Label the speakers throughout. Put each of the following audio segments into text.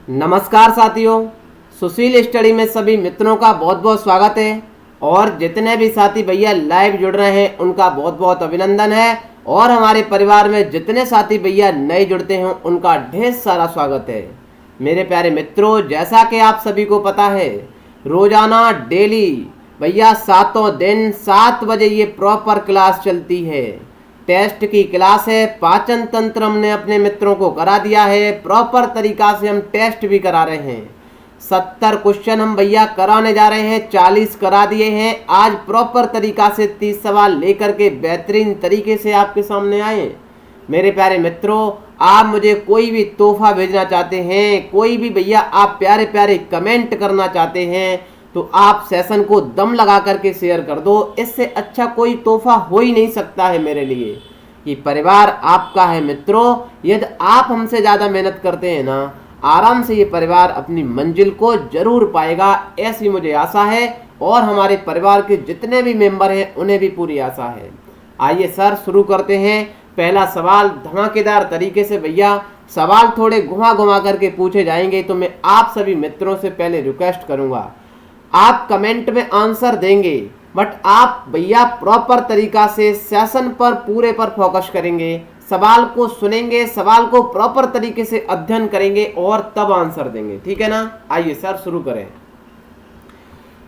Speaker 1: नमस्कार साथियों, सुशील स्टडी में सभी मित्रों का बहुत बहुत स्वागत है। और जितने भी साथी भैया लाइव जुड़ रहे हैं उनका बहुत बहुत अभिनंदन है। और हमारे परिवार में जितने साथी भैया नए जुड़ते हैं उनका ढेर सारा स्वागत है। मेरे प्यारे मित्रों, जैसा कि आप सभी को पता है, रोजाना डेली भैया सातों दिन 7 बजे ये प्रॉपर क्लास चलती है। टेस्ट की क्लास है। पाचन तंत्र हमने अपने मित्रों को करा दिया है। प्रॉपर तरीका से हम टेस्ट भी करा रहे हैं। 70 क्वेश्चन हम भैया कराने जा रहे हैं। 40 करा दिए हैं। आज प्रॉपर तरीका से 30 सवाल लेकर के बेहतरीन तरीके से आपके सामने आए। मेरे प्यारे मित्रों, आप मुझे कोई भी तोहफा भेजना चाहते हैं, कोई भी भैया आप प्यारे प्यारे कमेंट करना चाहते हैं, तो आप सेशन को दम लगा करके शेयर कर दो। इससे अच्छा कोई तोहफा हो ही नहीं सकता है मेरे लिए। ये परिवार आपका है मित्रों। यदि आप हमसे ज़्यादा मेहनत करते हैं ना, आराम से ये परिवार अपनी मंजिल को जरूर पाएगा, ऐसी मुझे आशा है। और हमारे परिवार के जितने भी मेंबर हैं उन्हें भी पूरी आशा है। आइए सर, शुरू करते हैं। पहला सवाल धमाकेदार तरीके से भैया सवाल थोड़े घुमा घुमा करके पूछे जाएंगे, तो मैं आप सभी मित्रों से पहले रिक्वेस्ट करूंगा, आप कमेंट में आंसर देंगे, बट आप भैया प्रॉपर तरीका से सेशन पर पूरे पर फोकस करेंगे, सवाल को सुनेंगे, सवाल को प्रॉपर तरीके से अध्ययन करेंगे और तब आंसर देंगे। ठीक है ना? आइए सर शुरू करें।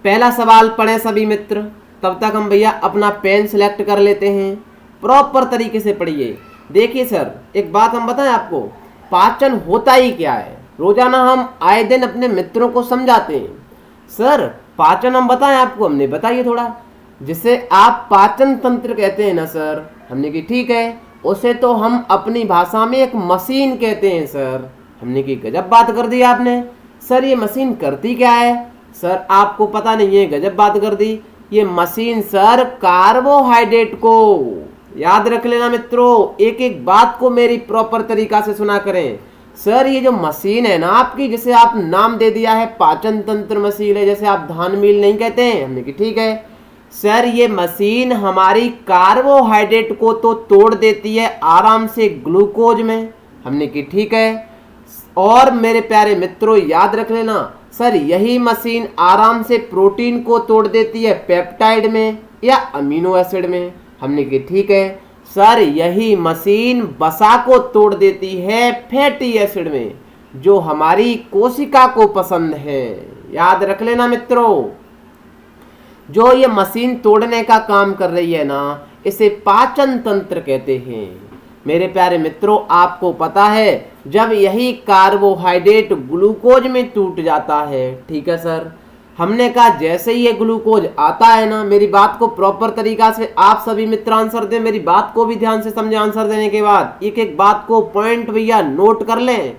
Speaker 1: पहला सवाल पढ़ें सभी मित्र। तब तक हम भैया अपना पेन सिलेक्ट कर लेते हैं। प्रॉपर तरीके से पढ़िए। देखिए सर, एक बात हम बताएं आपको, पाचन होता ही क्या है। रोजाना हम आए दिन अपने मित्रों को समझाते हैं। सर पाचन हम बताएं आपको, हमने बताइए थोड़ा। जिसे आप पाचन तंत्र कहते हैं ना सर, हमने की ठीक है, उसे तो हम अपनी भाषा में एक मशीन कहते हैं सर। हमने की गजब बात कर दी आपने। सर ये मशीन करती क्या है? सर आपको पता नहीं है, गजब बात कर दी। ये मशीन सर कार्बोहाइड्रेट को, याद रख लेना मित्रों, एक एक बात को मेरी प्रॉपर तरीका से सुना करें। सर ये जो मशीन है ना आपकी, जिसे आप नाम दे दिया है पाचन तंत्र मशीन है, जैसे आप धान मिल नहीं कहते हैं, हमने की ठीक है। सर ये मशीन हमारी कार्बोहाइड्रेट को तो तोड़ देती है आराम से ग्लूकोज में, हमने की ठीक है। और मेरे प्यारे मित्रों याद रख लेना, सर यही मशीन आराम से प्रोटीन को तोड़ देती है पेप्टाइड में या अमीनो एसिड में, हमने की ठीक है। सर यही मशीन वसा को तोड़ देती है फैटी एसिड में, जो हमारी कोशिका को पसंद है। याद रख लेना मित्रों, जो ये मशीन तोड़ने का काम कर रही है ना, इसे पाचन तंत्र कहते हैं। मेरे प्यारे मित्रों, आपको पता है जब यही कार्बोहाइड्रेट ग्लूकोज में टूट जाता है, ठीक है सर, हमने कहा जैसे ही ये ग्लूकोज आता है ना, मेरी बात को प्रॉपर तरीका से आप सभी मित्र आंसर दें, मेरी बात को भी ध्यान से समझे। आंसर देने के बाद एक एक बात को पॉइंट भैया नोट कर लें।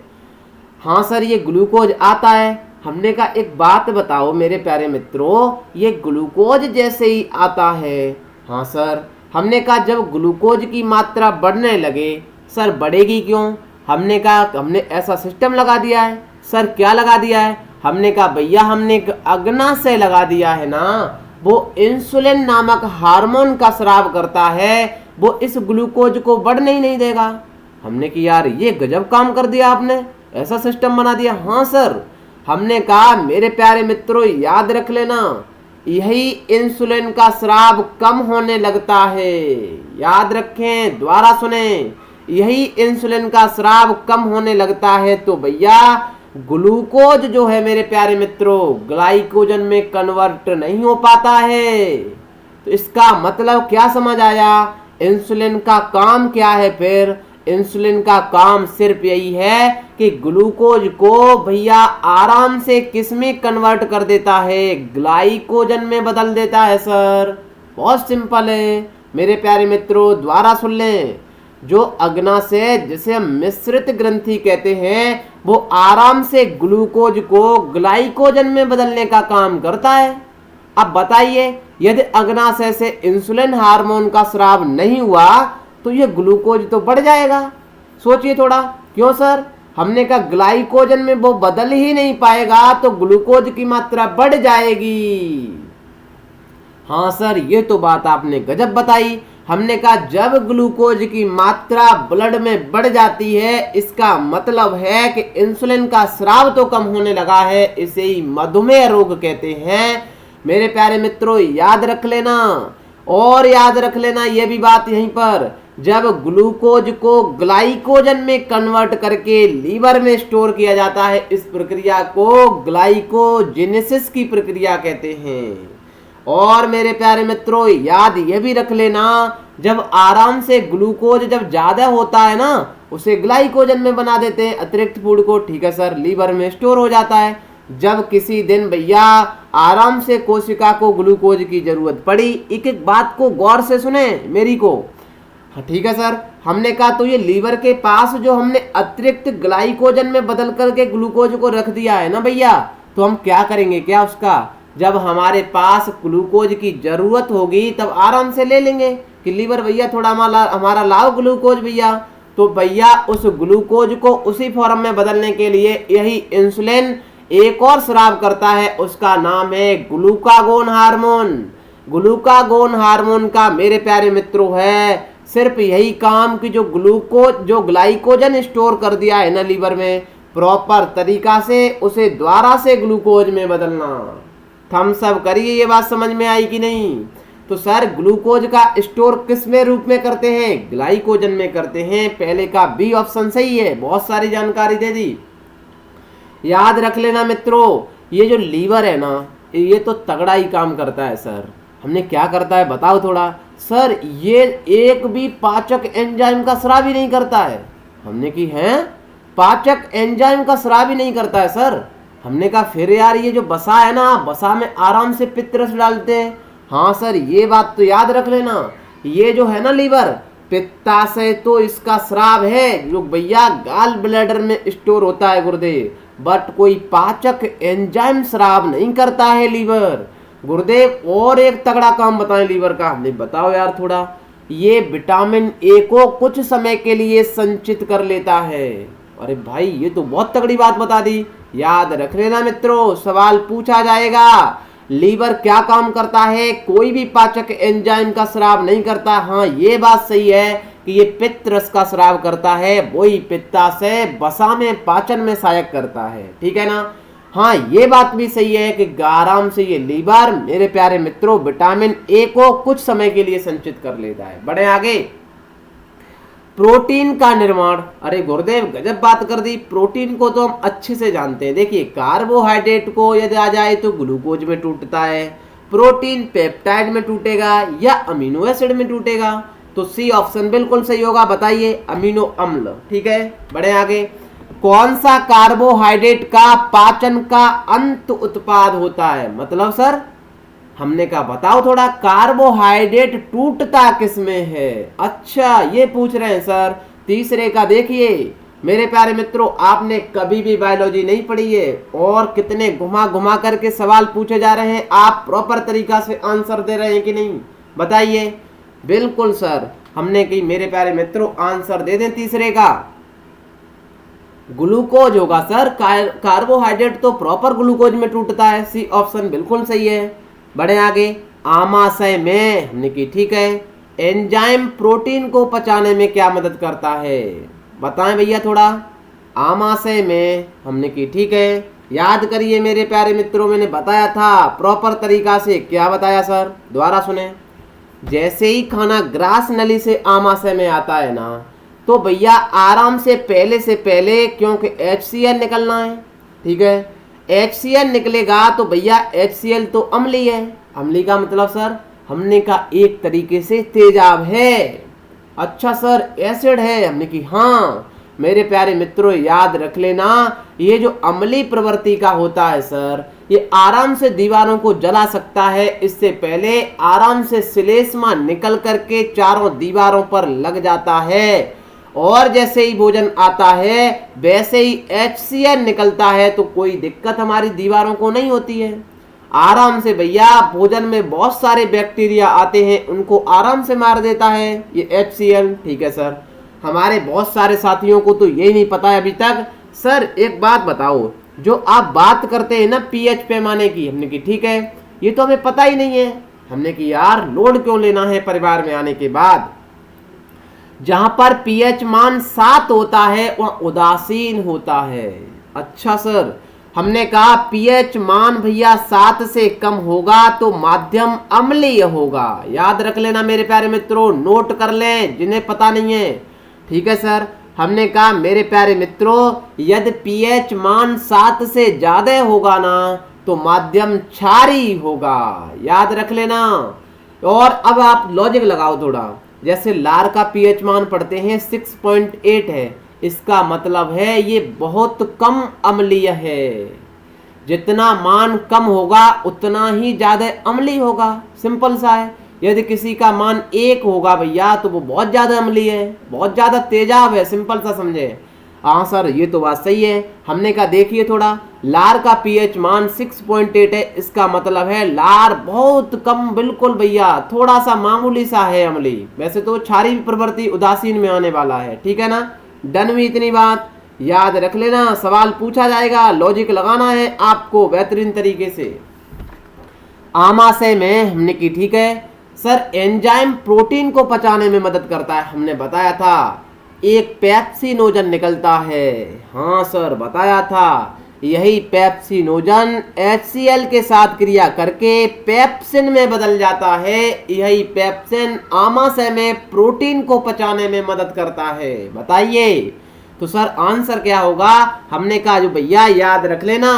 Speaker 1: हाँ सर ये ग्लूकोज आता है, हमने कहा एक बात बताओ मेरे प्यारे मित्रों, ये ग्लूकोज जैसे ही आता है, हाँ सर, हमने कहा जब ग्लूकोज की मात्रा बढ़ने लगे, सर बढ़ेगी क्यों? हमने कहा हमने ऐसा सिस्टम लगा दिया है। सर क्या लगा दिया है? हमने कहा भैया हमने एक अग्नाशय लगा दिया है ना, वो इंसुलिन नामक हार्मोन का स्राव करता है, वो इस ग्लूकोज को बढ़ने ही नहीं देगा। हमने कि यार ये गजब काम कर दिया आपने, ऐसा सिस्टम बना दिया। हाँ सर, हमने कहा मेरे प्यारे मित्रों याद रख लेना, यही इंसुलिन का स्राव कम होने लगता है। याद रखें, दोबारा सुने, यही इंसुलिन का स्राव कम होने लगता है तो भैया ग्लूकोज जो है मेरे प्यारे मित्रों ग्लाइकोजन में कन्वर्ट नहीं हो पाता है। तो इसका मतलब क्या समझ आया? इंसुलिन का काम क्या है फिर? इंसुलिन का काम सिर्फ यही है कि ग्लूकोज को भैया आराम से किस में कन्वर्ट कर देता है? ग्लाइकोजन में बदल देता है सर। बहुत सिंपल है मेरे प्यारे मित्रों, दोबारा सुन लें। जो अग्नाशय जिसे हम मिश्रित ग्रंथि कहते हैं, वो आराम से ग्लूकोज को ग्लाइकोजन में बदलने का काम करता है। अब बताइए, यदि अग्नाशय से इंसुलिन हार्मोन का स्राव नहीं हुआ तो ये ग्लूकोज तो बढ़ जाएगा। सोचिए थोड़ा, क्यों सर? हमने कहा ग्लाइकोजन में वो बदल ही नहीं पाएगा तो ग्लूकोज की मात्रा बढ़ जाएगी। हाँ सर ये तो बात आपने गजब बताई। हमने कहा जब ग्लूकोज की मात्रा ब्लड में बढ़ जाती है, इसका मतलब है कि इंसुलिन का स्राव तो कम होने लगा है, इसे ही मधुमेह रोग कहते हैं। मेरे प्यारे मित्रों याद रख लेना, और याद रख लेना ये भी बात यहीं पर, जब ग्लूकोज को ग्लाइकोजन में कन्वर्ट करके लीवर में स्टोर किया जाता है, इस प्रक्रिया को ग्लाइकोजेनेसिस की प्रक्रिया कहते हैं। और मेरे प्यारे मित्रों याद ये भी रख लेना, जब आराम से ग्लूकोज जब ज्यादा होता है ना, उसे ग्लाइकोजन में बना देते हैं अतिरिक्त फूड को, ठीक है सर, लीवर में स्टोर हो जाता है। जब किसी दिन भैया आराम से कोशिका को ग्लूकोज की जरूरत पड़ी, एक एक बात को गौर से सुने मेरी को, ठीक है सर, हमने कहा तो ये लीवर के पास जो हमने अतिरिक्त ग्लाइकोजन में बदल करके ग्लूकोज को रख दिया है ना भैया, तो हम क्या करेंगे, क्या उसका जब हमारे पास ग्लूकोज की जरूरत होगी तब आराम से ले लेंगे कि लीवर भैया थोड़ा हमारा लाओ ग्लूकोज भैया। तो भैया उस ग्लूकोज को उसी फॉर्म में बदलने के लिए यही इंसुलिन एक और स्राव करता है, उसका नाम है ग्लूकागोन हार्मोन। ग्लूकागोन हार्मोन का मेरे प्यारे मित्रों है सिर्फ यही काम कि जो ग्लाइकोजन स्टोर कर दिया है ना लीवर में, प्रॉपर तरीका से उसे द्वारा से ग्लूकोज में बदलना। थम्स अप करिए, ये बात समझ में आई कि नहीं। तो सर ग्लूकोज का स्टोर किस में रूप में करते हैं, ग्लाइकोजन में करते हैं। पहले का बी ऑप्शन सही है, बहुत सारी जानकारी दे दी। याद रख लेना मित्रों, ये जो लीवर है ना, ये तो तगड़ा ही काम करता है सर। हमने क्या करता है बताओ थोड़ा सर, ये एक भी पाचक एंजाइम का स्राव ही नहीं करता है। हमने की है पाचक एंजाइम का स्राव ही नहीं करता है सर। हमने कहा फिर यार ये जो बसा है ना, बसा में आराम से पित्त डालते हैं। हाँ सर ये बात तो याद रख लेना, ये जो है ना लीवर, पित्ताशय तो इसका स्राव है जो भैया गाल ब्लैडर में स्टोर होता है गुरुदेव, बट कोई पाचक एंजाइम स्राव नहीं करता है लीवर गुरुदेव। और एक तगड़ा काम बताएं लीवर का, हमने बताओ यार थोड़ा, ये विटामिन ए को कुछ समय के लिए संचित कर लेता है। अरे भाई ये तो बहुत तगड़ी बात बता दी। याद रख लेना मित्रों, सवाल पूछा जाएगा लीवर क्या काम करता है, कोई भी पाचक एंजाइम का स्राव नहीं करता। हाँ ये बात सही है कि ये पित्त रस का स्राव करता है, वही पित्ताशय बसा में पाचन में सहायक करता है, ठीक है ना। हाँ ये बात भी सही है कि आराम से ये लीवर मेरे प्यारे मित्रों विटामिन ए को कुछ समय के लिए संचित कर लेता है। बढ़े आगे, प्रोटीन का निर्माण। अरे गुरुदेव गजब बात कर दी, प्रोटीन को तो हम अच्छे से जानते हैं। देखिए कार्बोहाइड्रेट को यदि आ जाए तो ग्लूकोज में टूटता है, प्रोटीन पेप्टाइड में टूटेगा या अमीनो एसिड में टूटेगा। तो सी ऑप्शन बिल्कुल सही होगा, बताइए अमीनो अम्ल, ठीक है। बढ़े आगे, कौन सा कार्बोहाइड्रेट का पाचन का अंत उत्पाद होता है, मतलब सर हमने कहा बताओ थोड़ा, कार्बोहाइड्रेट टूटता किसमें है। अच्छा ये पूछ रहे हैं सर। तीसरे का देखिए मेरे प्यारे मित्रों, आपने कभी भी बायोलॉजी नहीं पढ़ी है और कितने घुमा घुमा करके सवाल पूछे जा रहे हैं, आप प्रॉपर तरीका से आंसर दे रहे हैं कि नहीं बताइए। बिल्कुल सर, हमने की मेरे प्यारे मित्रों आंसर दे दें तीसरे का, ग्लूकोज होगा सर। कार्बोहाइड्रेट तो प्रॉपर ग्लूकोज में टूटता है, सी ऑप्शन बिल्कुल सही है। बढ़े आगे, आमाशय में हमने की ठीक है, एंजाइम प्रोटीन को पचाने में क्या मदद करता है, बताएं भैया थोड़ा। आमाशय में हमने की ठीक है, याद करिए मेरे प्यारे मित्रों, मैंने बताया था प्रॉपर तरीका से, क्या बताया सर, दोबारा सुने। जैसे ही खाना ग्रास नली से आमाशय में आता है ना, तो भैया आराम से पहले क्योंकि HCl निकलना है, ठीक है। HCl निकलेगा तो भैया HCl तो अम्लीय है, अम्लीय का मतलब सर हमने का एक तरीके से तेजाब है। अच्छा सर एसिड है, हमने की हाँ। मेरे प्यारे मित्रों याद रख लेना, ये जो अम्लीय प्रवृत्ति का होता है सर, ये आराम से दीवारों को जला सकता है। इससे पहले आराम से श्लेष्मा निकल करके चारों दीवारों पर लग जाता है, और जैसे ही भोजन आता है वैसे ही HCl निकलता है, तो कोई दिक्कत हमारी दीवारों को नहीं होती है। आराम से भैया भोजन में बहुत सारे बैक्टीरिया आते हैं, उनको आराम से मार देता है ये HCl, ठीक है सर। हमारे बहुत सारे साथियों को तो यही नहीं पता है अभी तक। सर एक बात बताओ, जो आप बात करते हैं ना pH पैमाने की, हमने की ठीक है, ये तो हमें पता ही नहीं है। हमने कि यार लोड क्यों लेना है परिवार में आने के बाद। जहां पर पीएच मान 7 होता है वह उदासीन होता है। अच्छा सर, हमने कहा पीएच मान भैया 7 से कम होगा तो माध्यम अम्लीय होगा। याद रख लेना मेरे प्यारे मित्रों, नोट कर लें जिन्हें पता नहीं है। ठीक है सर, हमने कहा मेरे प्यारे मित्रों यदि पीएच मान 7 से ज्यादा होगा ना तो माध्यम क्षारीय होगा। याद रख लेना। और अब आप लॉजिक लगाओ थोड़ा, जैसे लार का पीएच मान पढ़ते हैं 6.8 है, इसका मतलब है ये बहुत कम अम्लीय है। जितना मान कम होगा उतना ही ज्यादा अम्लीय होगा, सिंपल सा है। यदि किसी का मान 1 होगा भैया तो वो बहुत ज्यादा अम्लीय है, बहुत ज्यादा तेजाब है, सिंपल सा समझे। हाँ सर ये तो बात सही है। हमने कहा देखिए थोड़ा, लार का पीएच मान 6.8 है, इसका मतलब है लार बहुत कम, बिल्कुल भैया थोड़ा सा मामूली सा है अम्लीय। वैसे तो क्षारीय प्रवृत्ति उदासीन में आने वाला है। ठीक है ना, डन हुई इतनी बात। याद रख लेना, सवाल पूछा जाएगा, लॉजिक लगाना है आपको बेहतरीन तरीके से। आमाशय में हमने की ठीक है सर एंजाइम प्रोटीन को पचाने में मदद करता है। हमने बताया था एक पेप्सिनोजन निकलता है। हाँ सर बताया था, यही पेप्सिनोजन HCl के साथ क्रिया करके पेप्सिन में बदल जाता है। यही पेप्सिन आमाशय में प्रोटीन को पचाने में मदद करता है। बताइए तो सर आंसर क्या होगा। हमने कहा जो भैया याद रख लेना,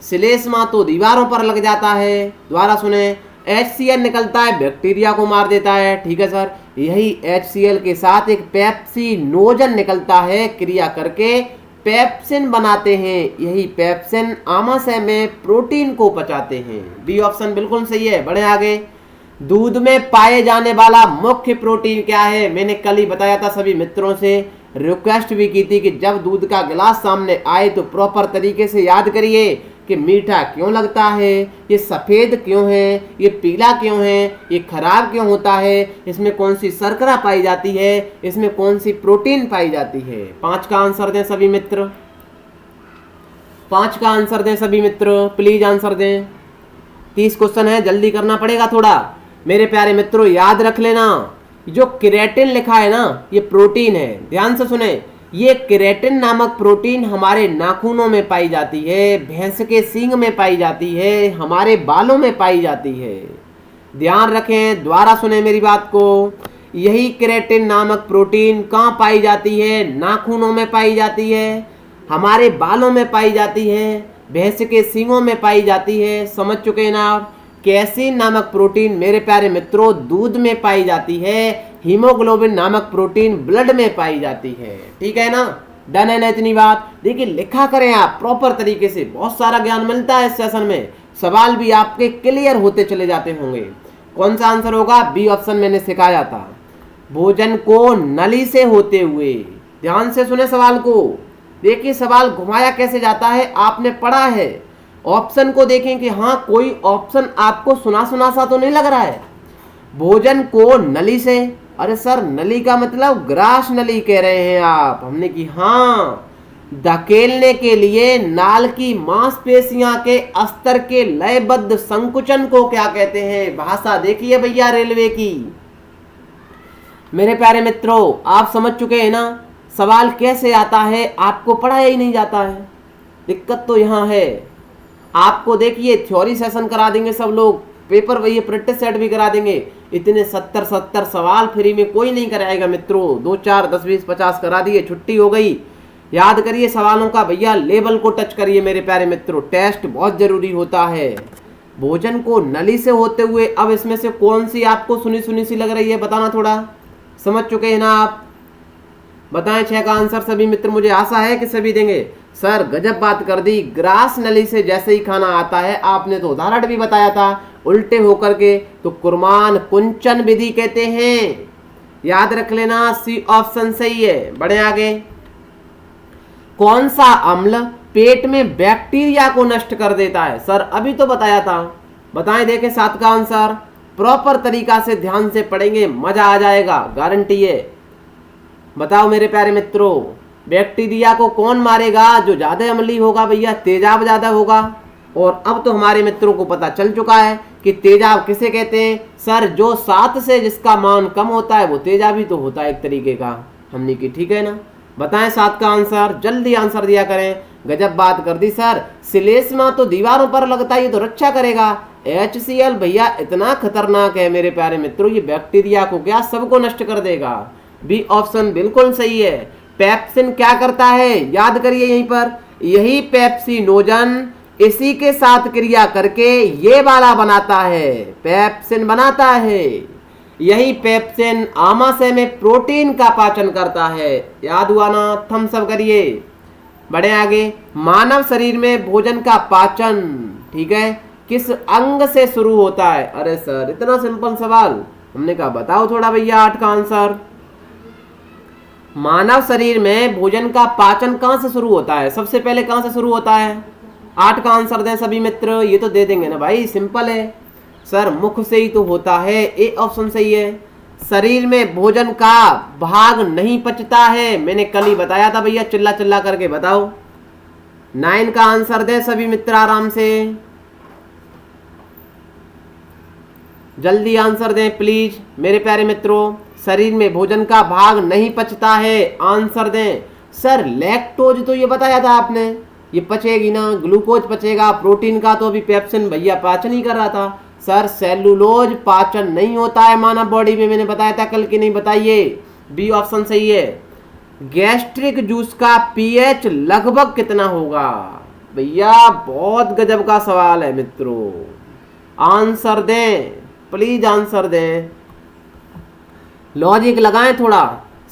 Speaker 1: श्लेष्मा तो दीवारों पर लग जाता है, दोबारा सुने, HCl निकलता है बैक्टीरिया को मार देता है। ठीक है सर, यही HCl के साथ एक पेप्सिनोजन निकलता है, क्रिया करके पेप्सिन बनाते हैं। यही पेप्सिन आमाशय में प्रोटीन को पचाते हैं। बी ऑप्शन बिल्कुल सही है। बढ़े आगे। दूध में पाए जाने वाला मुख्य प्रोटीन क्या है। मैंने कल ही बताया था, सभी मित्रों से रिक्वेस्ट भी की थी कि जब दूध का गिलास सामने आए तो प्रॉपर तरीके से याद करिए कि मीठा क्यों लगता है, ये सफ़ेद क्यों है, ये पीला क्यों है, ये खराब क्यों होता है, इसमें कौन सी शर्करा पाई जाती है, इसमें कौन सी प्रोटीन पाई जाती है। 5 का आंसर दें सभी मित्र, 5 का आंसर दें सभी मित्र, प्लीज आंसर दें। 30 क्वेश्चन है, जल्दी करना पड़ेगा थोड़ा। मेरे प्यारे मित्रों याद रख लेना, जो केराटिन लिखा है ना ये प्रोटीन है। ध्यान से सुने, ये केराटिन नामक प्रोटीन हमारे नाखूनों में पाई जाती है, भैंस के सींग में पाई जाती है, हमारे बालों में पाई जाती है। ध्यान रखें, दोबारा सुने मेरी बात को। यही केराटिन नामक प्रोटीन कहाँ पाई जाती है, नाखूनों में पाई जाती है, हमारे बालों में पाई जाती है, भैंस के सींगों में पाई जाती है। समझ चुके हैं ना आप। कैसीन नामक प्रोटीन मेरे प्यारे मित्रों दूध में पाई जाती है। हीमोग्लोबिन नामक प्रोटीन ब्लड में पाई जाती है। ठीक है ना, डन है ना इतनी बात। देखिए लिखा करें आप प्रॉपर तरीके से, बहुत सारा ज्ञान मिलता है इस सेशन में, सवाल भी आपके क्लियर होते चले जाते होंगे। कौन सा आंसर होगा, बी ऑप्शन मैंने सिखाया था। भोजन को नली से होते हुए, ध्यान से सुने सवाल को, देखिए सवाल घुमाया कैसे जाता है, आपने पढ़ा है। ऑप्शन को देखें कि हाँ कोई ऑप्शन आपको सुना सुना सा तो नहीं लग रहा है। भोजन को नली से, अरे सर नली का मतलब ग्रास नली कह रहे हैं आप। हमने कि हाँ, धकेलने के लिए नाल की मांसपेशियां के अस्तर के लयबद्ध संकुचन को क्या कहते हैं। भाषा देखिए भैया रेलवे की। मेरे प्यारे मित्रों आप समझ चुके हैं ना सवाल कैसे आता है, आपको पढ़ाया ही नहीं जाता है, दिक्कत तो यहाँ है। आपको देखिए थ्योरी सेशन करा देंगे सब लोग, पेपर वही प्रैक्टिस सेट भी करा देंगे। इतने 70 सवाल फ्री में कोई नहीं कराएगा मित्रों। 2 4 10 20 50 करा दिए, छुट्टी हो गई। याद करिए सवालों का भैया लेवल को टच करिए मेरे प्यारे मित्रों, टेस्ट बहुत जरूरी होता है। भोजन को नली से होते हुए, अब इसमें से कौन सी आपको सुनी सुनी सी लग रही है, बताना थोड़ा। समझ चुके हैं ना आप, बताएं 6 का आंसर सभी मित्र। मुझे आशा है कि सभी देंगे। सर गजब बात कर दी, ग्रास नली से जैसे ही खाना आता है, आपने तो उदाहरण भी बताया था उल्टे होकर के, तो कुर्मान कुंचन विधि कहते हैं। याद रख लेना, सी ऑप्शन सही है। बढ़े आगे। कौन सा अम्ल पेट में बैक्टीरिया को नष्ट कर देता है। सर अभी तो बताया था, बताएं देखें 7 का आंसर। प्रॉपर तरीका से ध्यान से पढ़ेंगे, मजा आ जाएगा, गारंटी है। बताओ मेरे प्यारे मित्रों, बैक्टीरिया को कौन मारेगा, जो ज्यादा अम्लीय होगा भैया, तेजाब ज्यादा होगा। और अब तो हमारे मित्रों को पता चल चुका है कि तेजाब किसे कहते हैं? सर जो 7 से जिसका मान कम होता है वो तेजाबी तो होता है एक तरीके का। हमने की ठीक है ना? बताएं 7 का आंसर, जल्दी आंसर दिया करें। गजब बात कर दी सर, श्लेष्मा तो दीवारों पर लगता है, ये तो रक्षा करेगा। HCl भैया इतना खतरनाक है मेरे प्यारे मित्रों, ये बैक्टीरिया को क्या सबको नष्ट कर देगा। बी ऑप्शन बिल्कुल सही है। पेप्सिन क्या करता है? याद करिए यहीं पर, यही पेप्सिनोजन इसी के साथ क्रिया करके ये वाला बनाता है, पेप्सिन बनाता है। यही पेप्सिन आमाशय में प्रोटीन का पाचन करता है। याद हुआ ना? थम्स अप करिए। बढ़े आगे। मानव शरीर में भोजन का पाचन, ठीक है, किस अंग से शुरू होता है? अरे सर इतना सिंपल सवाल, हमने कहा बताओ थोड़ा भैया 8 का आंसर। मानव शरीर में भोजन का पाचन कहां से शुरू होता है? सबसे पहले कहां से शुरू होता है? 8 का आंसर दें सभी मित्र, ये तो दे देंगे ना भाई, सिंपल है सर, मुख से ही तो होता है। ए ऑप्शन सही है। शरीर में भोजन का भाग नहीं पचता है, मैंने कल ही बताया था भैया, चिल्ला चिल्ला करके बताओ। 9 का आंसर दें सभी मित्र आराम से, जल्दी आंसर दें प्लीज मेरे प्यारे मित्रों। शरीर में भोजन का भाग नहीं पचता है, आंसर दें। सर लैक्टोज तो ये बताया था आपने, ये पचेगी ना, ग्लूकोज पचेगा, प्रोटीन का तो अभी पेप्सिन भैया पाचन ही कर रहा था। सर सेलुलोज पाचन नहीं होता है मानव बॉडी में, मैंने बताया था कल की नहीं, बताइए। बी ऑप्शन सही है। गैस्ट्रिक जूस का पीएच लगभग कितना होगा? भैया बहुत गजब का सवाल है मित्रों, आंसर दें प्लीज, आंसर दें, लॉजिक लगाएं थोड़ा।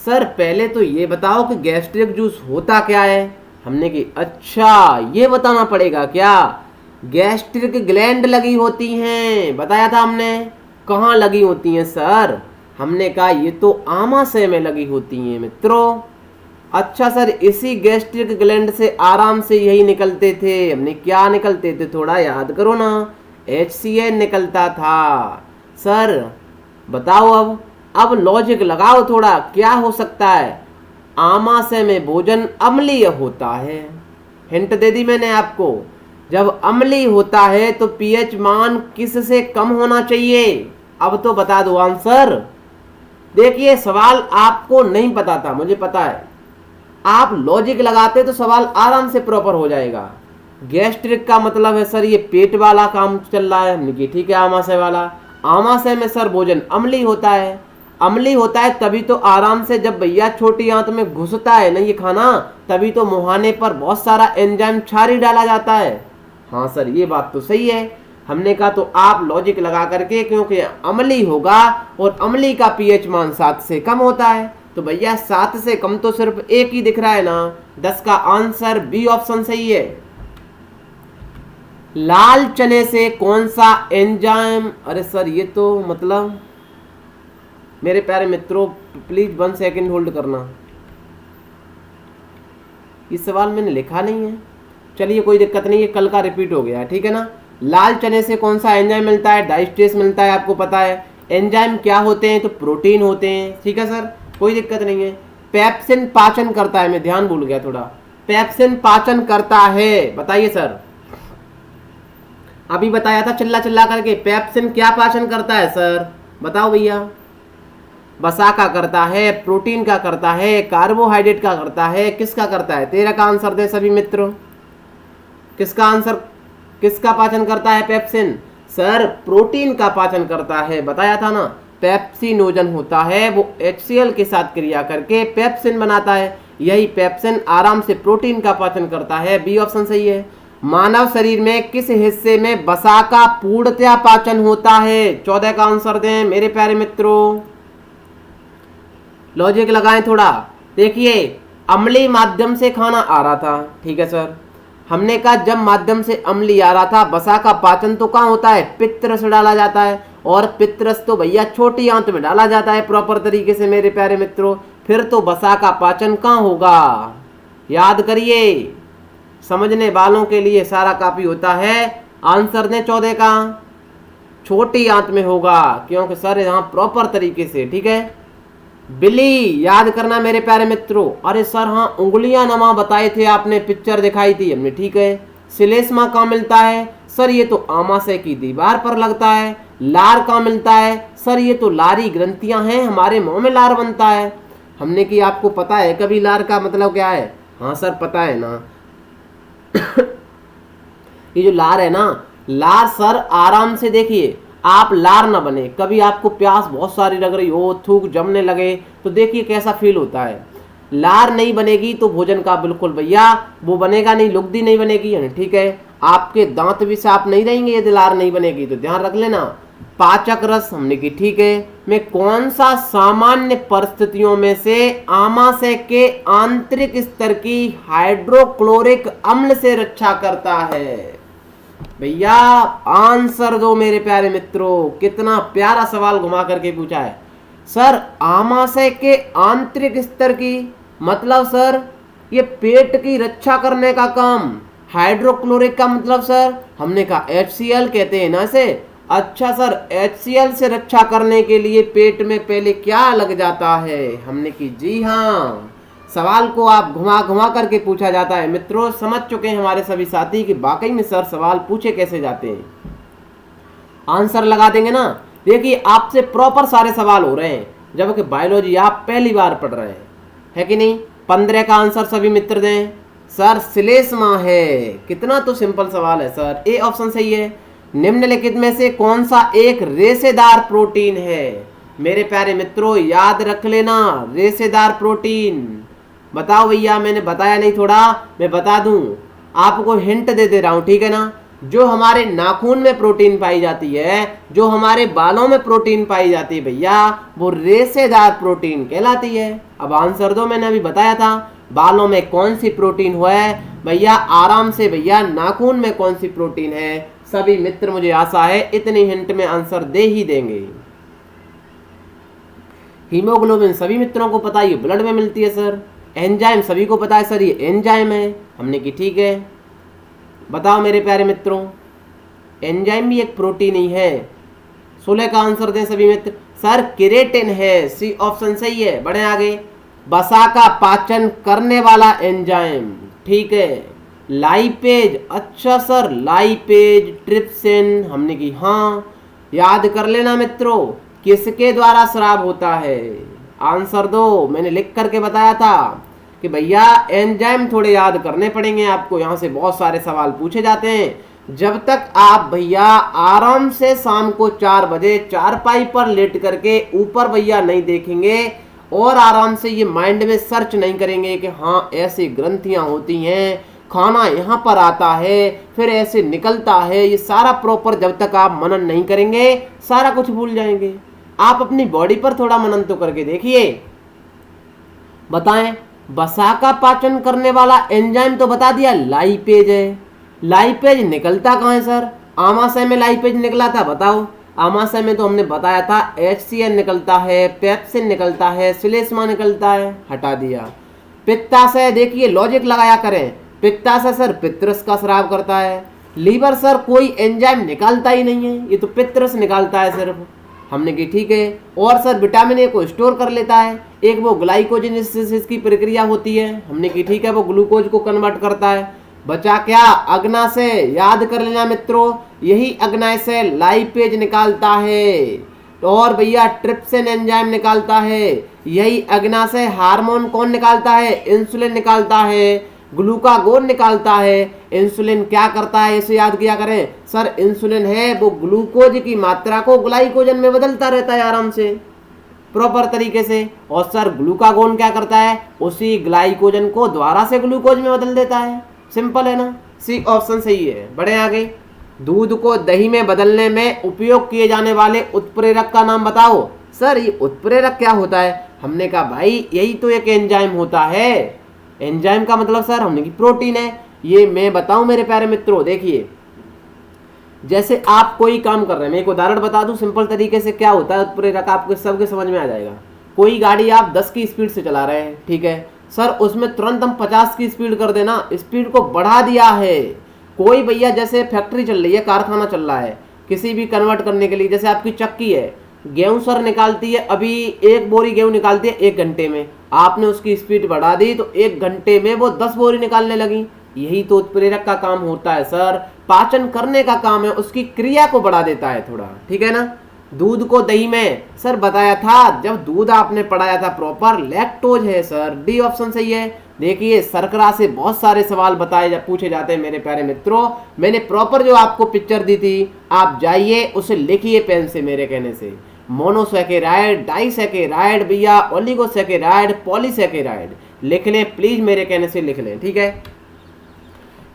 Speaker 1: सर पहले तो ये बताओ कि गैस्ट्रिक जूस होता क्या है? हमने की अच्छा ये बताना पड़ेगा क्या? गैस्ट्रिक ग्लैंड लगी होती हैं, बताया था हमने। कहाँ लगी होती हैं सर? हमने कहा ये तो आमाशय में लगी होती हैं मित्रों। अच्छा सर इसी गैस्ट्रिक ग्लैंड से आराम से यही निकलते थे, हमने क्या निकलते थे थोड़ा याद करो ना, HCl निकलता था। सर बताओ अब लॉजिक लगाओ थोड़ा, क्या हो सकता है? आमाशय में भोजन अम्लीय होता है, हिंट दे दी मैंने आपको। जब अम्लीय होता है तो पीएच मान किस से कम होना चाहिए? अब तो बता दो आंसर। देखिए सवाल आपको नहीं पता था, मुझे पता है, आप लॉजिक लगाते तो सवाल आराम से प्रॉपर हो जाएगा। गैस्ट्रिक का मतलब है सर ये पेट वाला काम चल रहा है, ठीक है। आमाशय वाला, आमाशय में सर भोजन अम्लीय होता है, अम्लीय होता है तभी तो आराम से जब भैया छोटी आंत में घुसता है ना ये खाना, तभी तो मुहाने पर बहुत सारा एंजाइम क्षारी डाला जाता है। हाँ सर ये बात तो सही है। हमने कहा तो आप लॉजिक लगा करके, क्योंकि अम्लीय होगा और अम्लीय का पीएच मान 7 से कम होता है, तो भैया 7 से कम तो सिर्फ एक ही दिख रहा है ना। 10 का आंसर बी ऑप्शन सही है। लाल चने से कौन सा एंजाइम? अरे सर ये तो मतलब मेरे प्यारे मित्रों प्लीज 1 सेकंड होल्ड करना, इस सवाल मैंने लिखा नहीं है, चलिए कोई दिक्कत नहीं है, कल का रिपीट हो गया, ठीक है ना। लाल चने से कौन सा एंजाइम मिलता है? डाइस्टेस मिलता है, आपको पता है। एंजाइम क्या होते हैं? तो प्रोटीन होते हैं, ठीक है सर, कोई दिक्कत नहीं है। पेप्सिन पाचन करता है, मैं ध्यान भूल गया थोड़ा, पेप्सिन पाचन करता है, बताइए सर। अभी बताया था चिल्ला चिल्ला करके, पेप्सिन क्या पाचन करता है सर? बताओ भैया। वसा का करता है, प्रोटीन का करता है, कार्बोहाइड्रेट का करता है, किसका करता है? 13 का आंसर दे सभी मित्रों, किसका आंसर, किसका पाचन करता है पेप्सिन? सर प्रोटीन का पाचन करता है, बताया था ना। पेप्सिनोजन होता है, वो HCl के साथ क्रिया करके पेप्सिन बनाता है, यही पेप्सिन आराम से प्रोटीन का पाचन करता है। बी ऑप्शन सही है। मानव शरीर में किस हिस्से में वसा का पूर्णतया पाचन होता है? 14 का आंसर दें मेरे प्यारे मित्रों, लॉजिक लगाएं थोड़ा। देखिए अम्लीय माध्यम से खाना आ रहा था, ठीक है सर, हमने कहा जब माध्यम से अम्लीय आ रहा था, वसा का पाचन तो कहाँ होता है? पित्तरस डाला जाता है, और पित्तरस तो भैया छोटी आंत में डाला जाता है प्रॉपर तरीके से मेरे प्यारे मित्रों। फिर तो वसा का पाचन कहाँ होगा? याद करिए, समझने वालों के लिए सारा काफी होता है। आंसर दें 14 का, छोटी आंत में होगा, क्योंकि सर यहाँ प्रॉपर तरीके से, ठीक है। बिल्ली याद करना मेरे प्यारे मित्रों। अरे सर हाँ उंगलियां नमा बताए थे आपने, पिक्चर दिखाई थी हमने, ठीक है। श्लेष्मा कहाँ मिलता है? सर ये तो आमाशय की दीवार पर लगता है। लार कहाँ मिलता है? सर ये तो लारी ग्रंथियां हैं, हमारे मुंह में लार बनता है। हमने कि आपको पता है कभी लार का मतलब क्या है? हाँ सर पता है ना। ये जो लार है ना, लार सर आराम से देखिए, आप लार ना बने, कभी आपको प्यास बहुत सारी लग रही हो, थूक जमने लगे, तो देखिए कैसा फील होता है। लार नहीं बनेगी तो भोजन का बिल्कुल भैया वो बनेगा नहीं, लुगदी नहीं बनेगी, है ना? ठीक है, आपके दांत भी साफ नहीं रहेंगे यदि लार नहीं बनेगी, तो ध्यान रख लेना। पाचक रस हमने की ठीक है, में कौन सा सामान्य परिस्थितियों में से आमाशय के आंतरिक स्तर की हाइड्रोक्लोरिक अम्ल से रक्षा करता है? भैया आंसर दो मेरे प्यारे मित्रों, कितना प्यारा सवाल घुमा करके पूछा है। सर आमाशय के आंतरिक स्तर की मतलब सर ये पेट की रक्षा करने का काम। हाइड्रोक्लोरिक का मतलब सर हमने कहा HCl कहते हैं ना इसे। अच्छा सर, HCl से रक्षा करने के लिए पेट में पहले क्या लग जाता है? हमने की जी हाँ, सवाल को आप घुमा घुमा करके पूछा जाता है। मित्रों समझ चुके हैं हमारे सभी साथी कि वाकई में सर सवाल पूछे कैसे जाते हैं। आंसर लगा देंगे ना। देखिए आपसे प्रॉपर सारे सवाल हो रहे हैं, जबकि बायोलॉजी आप पहली बार पढ़ रहे हैं, है कि नहीं? 15 का आंसर सभी मित्र दें। सर श्लेष्मा है। कितना तो सिंपल सवाल है सर, ए ऑप्शन सही है। निम्नलिखित में से कौन सा एक रेशेदार प्रोटीन है? मेरे प्यारे मित्रों याद रख लेना, रेशेदार प्रोटीन। बताओ भैया, मैंने बताया नहीं, थोड़ा मैं बता दूं, आपको हिंट दे रहा हूं, ठीक है ना? जो हमारे नाखून में प्रोटीन पाई जाती है, जो हमारे बालों में प्रोटीन पाई जाती है भैया, वो रेशेदार प्रोटीन कहलाती है। अब आंसर दो, मैंने अभी बताया था बालों में कौन सी प्रोटीन हुआ है भैया, आराम से भैया नाखून में कौन सी प्रोटीन है। सभी मित्र मुझे आशा है इतनी हिंट में आंसर दे ही देंगे। हीमोग्लोबिन सभी मित्रों को पता है, ये ब्लड में मिलती है सर। एंजाइम सभी को पता है सर, ये एंजाइम है। हमने की ठीक है। बताओ मेरे प्यारे मित्रों, एंजाइम भी एक प्रोटीन ही है। 16 का आंसर दें सभी मित्र। सर केरेटिन है, सी ऑप्शन सही है। बढ़े आगे। वसा का पाचन करने वाला एंजाइम, ठीक है। लाइपेज, अच्छा सर लाइपेज, ट्रिप्सिन, हमने की हाँ। याद कर लेना मित्रों, किसके द्वारा स्राव होता है? आंसर दो, मैंने लिख करके बताया था कि भैया एंजाइम थोड़े याद करने पड़ेंगे आपको, यहाँ से बहुत सारे सवाल पूछे जाते हैं। जब तक आप भैया आराम से शाम को 4 बजे चारपाई पर लेट करके ऊपर भैया नहीं देखेंगे और आराम से ये माइंड में सर्च नहीं करेंगे कि हाँ ऐसी ग्रंथियां होती हैं, खाना यहाँ पर आता है, फिर ऐसे निकलता है, ये सारा प्रॉपर जब तक आप मनन नहीं करेंगे सारा कुछ भूल जाएंगे। आप अपनी बॉडी पर थोड़ा मनन तो करके देखिए। बताएं, वसा का पाचन करने वाला एंजाइम तो बता दिया लाइपेज है। लाइपेज निकलता कहाँ है सर? आमाशय में लाइपेज निकला था, बताओ। आमाशय में तो हमने बताया था HCl निकलता है, पेप्सिन निकलता है, श्लेष्मा निकलता है, हटा दिया। पित्ताशय, देखिए लॉजिक लगाया करें, पित्ताशय सर पित्तरस का स्राव करता है। लीवर सर कोई एंजाइम निकालता ही नहीं है, ये तो पित्तरस निकालता है सिर्फ। हमने की ठीक है। और सर विटामिन ए को स्टोर कर लेता है, एक वो ग्लाइकोजेनेसिस की प्रक्रिया होती है, हमने की ठीक है, वो ग्लूकोज को कन्वर्ट करता है। बचा क्या? अग्नाशय, याद कर लेना मित्रों, यही अग्नाशय लाइपेज निकालता है। और भैया ट्रिप्सिन एंजाइम निकालता है। यही अग्नाशय हार्मोन कौन निकालता है? इंसुलिन निकालता है, ग्लूकागोन निकालता है। इंसुलिन क्या करता है इसे याद किया करें सर, इंसुलिन है वो ग्लूकोज की मात्रा को ग्लाइकोजन में बदलता रहता है आराम से प्रॉपर तरीके से। और सर ग्लूकागोन क्या करता है? उसी ग्लाइकोजन को दोबारा से ग्लूकोज में बदल देता है। सिंपल है ना, सी ऑप्शन सही है। बढ़े आगे। दूध को दही में बदलने में उपयोग किए जाने वाले उत्प्रेरक का नाम बताओ। सर ये उत्प्रेरक क्या होता है? हमने कहा भाई यही तो एक एंजाइम होता है। एंजाइम का मतलब सर हमने की प्रोटीन है। ये मैं बताऊं मेरे प्यारे मित्रों, देखिए जैसे आप कोई काम कर रहे हैं, मैं एक उदाहरण बता दूं सिंपल तरीके से क्या होता है उत्प्रेरक, आपको सबके समझ में आ जाएगा। कोई गाड़ी आप 10 की स्पीड से चला रहे हैं, ठीक है सर, उसमें तुरंत हम 50 की स्पीड कर देना, स्पीड को बढ़ा दिया है। कोई भैया जैसे फैक्ट्री चल रही है, कारखाना चल रहा है किसी भी कन्वर्ट करने के लिए, जैसे आपकी चक्की है, गेहूं सर निकालती है, अभी 1 बोरी गेहूं निकालती है 1 घंटे में, आपने उसकी स्पीड बढ़ा दी तो 1 घंटे में वो 10 बोरी निकालने लगी। यही तो उत्प्रेरक का काम होता है सर। पाचन करने का काम है, उसकी क्रिया को बढ़ा देता है थोड़ा, ठीक है ना। दूध को दही में सर बताया था, जब दूध आपने पढ़ाया था प्रॉपर, लैक्टोज है सर, डी ऑप्शन सही है। देखिए शर्करा से बहुत सारे सवाल पूछे जाते हैं मेरे प्यारे मित्रों। मैंने प्रॉपर जो आपको पिक्चर दी थी, आप जाइए उसे लिखिए पेन से मेरे कहने से। मोनोसैकेराइड, डाइसैकेराइड भैया, ओलिगोसैकेराइड, पॉलीसैकेराइड लिख लें प्लीज, मेरे कहने से लिख लें, ठीक है।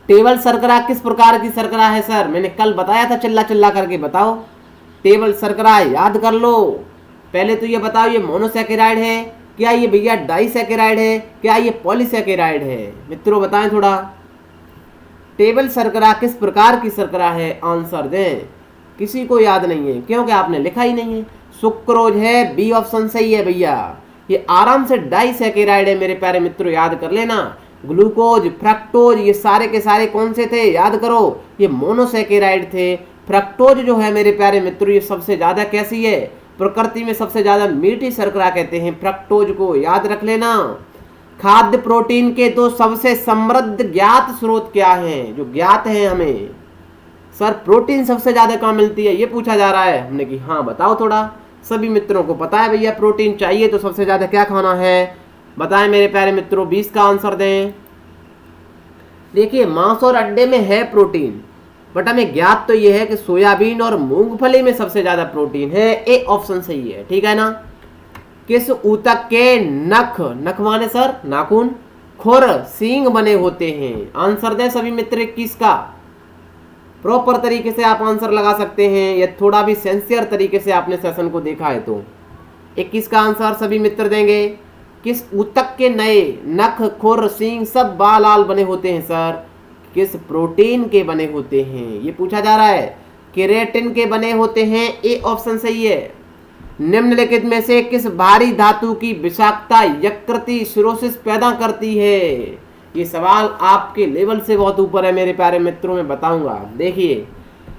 Speaker 1: टेबल शर्करा किस प्रकार की शर्करा है सर? मैंने कल बताया था, चिल्ला चिल्ला करके बताओ। टेबल शर्करा याद कर लो। पहले तो ये बताओ, ये मोनोसैकेराइड है क्या, ये भैया डाइसैकेराइड है क्या, ये पॉलीसैकेराइड है? मित्रों बताएं थोड़ा, टेबल शर्करा किस प्रकार की शर्करा है? आंसर दें। किसी को याद नहीं है क्योंकि आपने लिखा ही नहीं है। सुक्रोज है, बी ऑप्शन सही है भैया। ये आराम से डाइसैकेराइड है मेरे प्यारे मित्रों, याद कर लेना। ग्लूकोज, फ्रक्टोज, ये सारे के सारे कौन से थे याद करो, ये मोनोसैकेराइड थे। फ्रक्टोज जो है मेरे प्यारे मित्रों, ये सबसे ज्यादा कैसी है, प्रकृति में सबसे ज्यादा मीठी शर्करा कहते हैं फ्रक्टोज को, याद रख लेना। खाद्य प्रोटीन के दो सबसे समृद्ध ज्ञात स्रोत क्या हैं, जो ज्ञात हैं हमें? सर प्रोटीन सबसे ज्यादा कहाँ मिलती है, ये पूछा जा रहा है। हमने कि हाँ बताओ थोड़ा, सभी मित्रों को पता है भैया प्रोटीन चाहिए तो सबसे ज्यादा क्या खाना है, बताएं मेरे प्यारे मित्रों, 20 का आंसर दें। देखिए मांस और अंडे में है प्रोटीन, बट हमें ज्ञात तो ये है कि सोयाबीन और मूंगफली में सबसे ज्यादा प्रोटीन है, ए ऑप्शन सही है, ठीक है ना। किस ऊतक के नख, नख माने सर नाखून, खुर, सींग बने होते हैं? आंसर दें सभी मित्र 21 का। प्रॉपर तरीके से आप आंसर लगा सकते हैं, या थोड़ा भी सेंसियर तरीके से आपने सेशन को देखा है तो। 21 का आंसर सभी मित्र देंगे। किस ऊतक के नए नख, खुर, सींग सब बाल आल बने होते हैं सर? किस प्रोटीन के बने होते हैं, ये पूछा जा रहा है। केराटिन के बने होते हैं, ए ऑप्शन सही है। निम्नलिखित में से किस भारी धातु की विषाक्तता यकृति सिरोसिस पैदा करती है? ये सवाल आपके लेवल से बहुत ऊपर है मेरे प्यारे मित्रों, में बताऊंगा। देखिए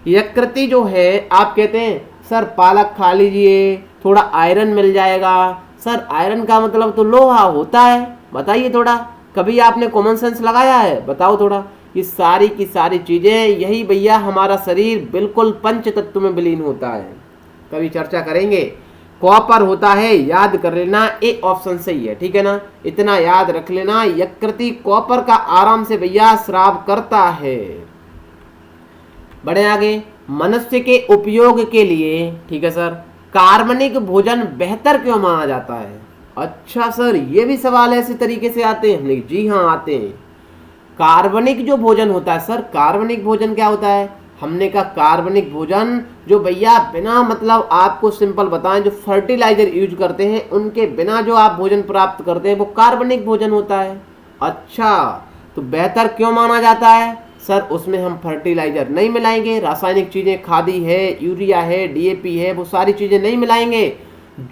Speaker 1: यकृति जो है, आप कहते हैं सर पालक खा लीजिए थोड़ा आयरन मिल जाएगा। सर आयरन का मतलब तो लोहा होता है, बताइए थोड़ा, कभी आपने कॉमन सेंस लगाया है? बताओ थोड़ा। ये सारी की सारी चीजें, यही भैया हमारा शरीर बिल्कुल पंच तत्व में विलीन होता है, कभी चर्चा करेंगे। कॉपर होता है, याद कर लेना, ए ऑप्शन सही है, ठीक है ना। इतना याद रख लेना, यकृति कॉपर का आराम से भैया स्राव करता है। बढ़े आगे, मनुष्य के उपयोग के लिए, ठीक है सर, कार्बनिक भोजन बेहतर क्यों माना जाता है? अच्छा सर, ये भी सवाल ऐसे तरीके से आते हैं? हमने जी हाँ आते हैं। कार्बनिक जो भोजन होता है सर, कार्बनिक भोजन क्या होता है? हमने कहा कार्बनिक भोजन जो भैया बिना, मतलब आपको सिंपल बताएं, जो फर्टिलाइजर यूज करते हैं उनके बिना जो आप भोजन प्राप्त करते हैं वो कार्बनिक भोजन होता है। अच्छा, तो बेहतर क्यों माना जाता है सर? उसमें हम फर्टिलाइजर नहीं मिलाएंगे, रासायनिक चीजें, खादी है, यूरिया है, डीएपी है, वो सारी चीजें नहीं मिलाएंगे।